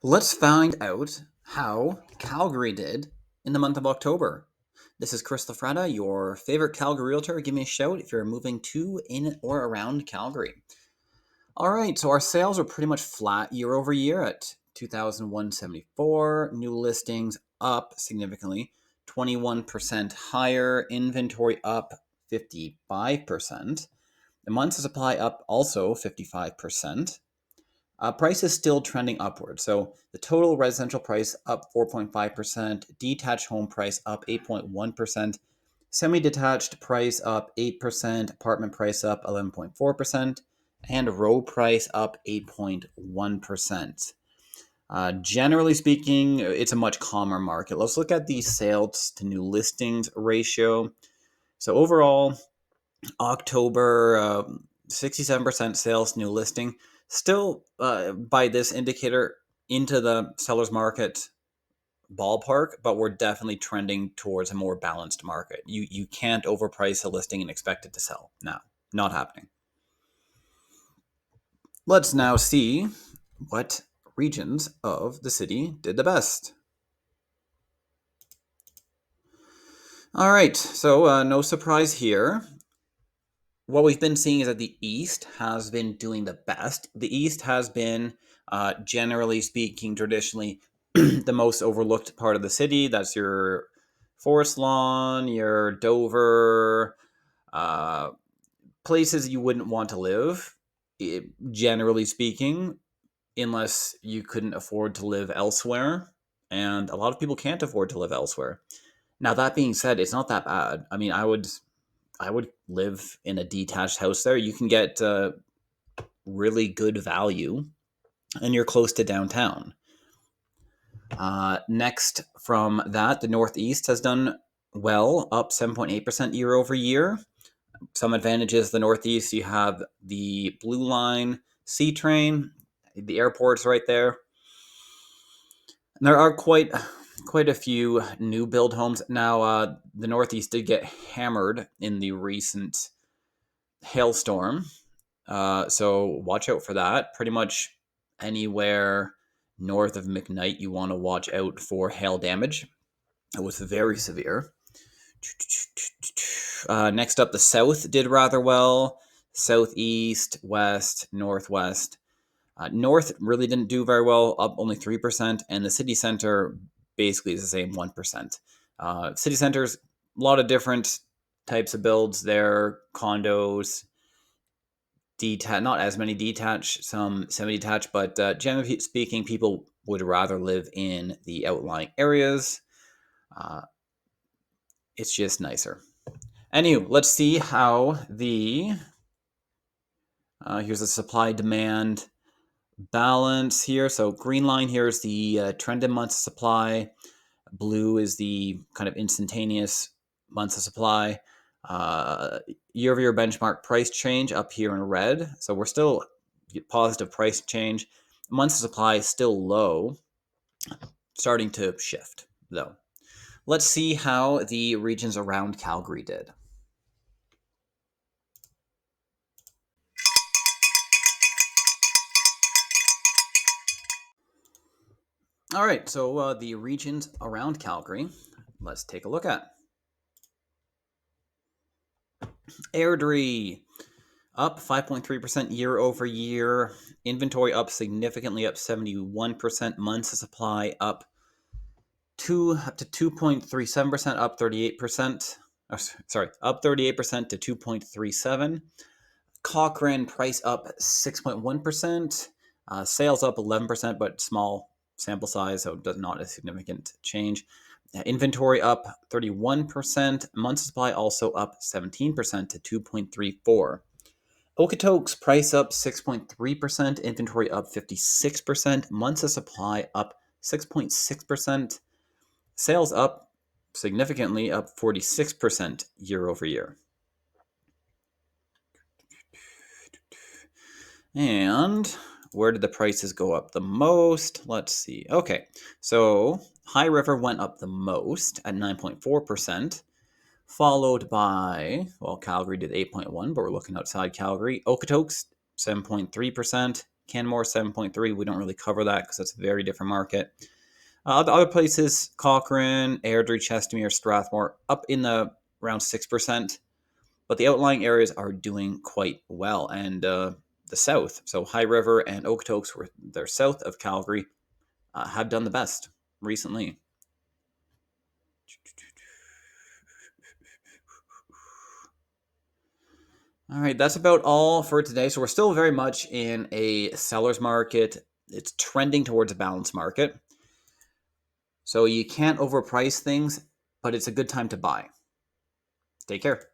Let's find out how Calgary did in the month of October. This is Chris Lafratta, your favorite Calgary realtor. Give me a shout if you're moving to, in, or around Calgary. All right, so our sales are pretty much flat year over year at 2,174. New listings up significantly, 21% higher. Inventory up 55%. The months of supply up also 55%. Price is still trending upward. So the total residential price up 4.5%, detached home price up 8.1%, semi-detached price up 8%, apartment price up 11.4%, and row price up 8.1%. Generally speaking, it's a much calmer market. Let's look at the sales to new listings ratio. So overall, October, 67% sales new listing. Still, by this indicator, into the seller's market ballpark, but we're definitely trending towards a more balanced market. You can't overprice a listing and expect it to sell. No, not happening. Let's now see what regions of the city did the best. All right, so no surprise here. What we've been seeing is that the East has been doing the best. The East has been, generally speaking, traditionally the most overlooked part of the city. That's your Forest Lawn, your Dover, uh, places you wouldn't want to live, generally speaking, unless you couldn't afford to live elsewhere. And a lot of people can't afford to live elsewhere. Now, that being said, it's not that bad. I mean, I would live in a detached house there. You can get really good value, and you're close to downtown. Next from that, the Northeast has done well, up 7.8% year over year. Some advantages: the Northeast, you have the Blue Line C train, the airport's right there. And there are quite a few new build homes now. The Northeast did get hammered in the recent hailstorm. So watch out for that. Pretty much anywhere north of McKnight, you want to watch out for hail damage. It was very severe. Next up, the south did rather well. Southeast, west, northwest. North really didn't do very well, up only 3%, and the city center basically is the same, 1%. City centers, a lot of different types of builds there, condos, not as many detached, some semi-detached, but generally speaking, people would rather live in the outlying areas. It's just nicer. Anyway, let's see how here's the supply demand balance here. So green line here is the trend in months of supply. Blue is the kind of instantaneous months of supply. Year-over-year benchmark price change up here in red. So we're still positive price change. Months of supply is still low, starting to shift though. Let's see how the regions around Calgary did. All right, so the regions around Calgary, let's take a look at. Airdrie, up 5.3% year over year. Inventory up significantly, up 71%. Months of supply up to 2.37%, up 38%. Oh, sorry, up 38% to 2.37. Cochrane price up 6.1%. Sales up 11%, but small sample size, so not a significant change. Inventory up 31%. Months of supply also up 17% to 2.34. Okotoks price up 6.3%. Inventory up 56%. Months of supply up 6.6%. Sales up significantly, up 46% year over year. And where did the prices go up the most? Let's see. Okay, so High River went up the most at 9.4%, followed by, well, Calgary did 8.1%, but we're looking outside Calgary. Okotoks, 7.3%. Canmore 7.3. We don't really cover that because that's a very different market. The other places, Cochrane, Airdrie, Chestermere, Strathmore, up in the around 6%. But the outlying areas are doing quite well. And the south, so High River and Okotoks, where they're south of Calgary, have done the best recently. All right, that's about all for today. So we're still very much in a seller's market. It's trending towards a balanced market. So you can't overprice things, but it's a good time to buy. Take care.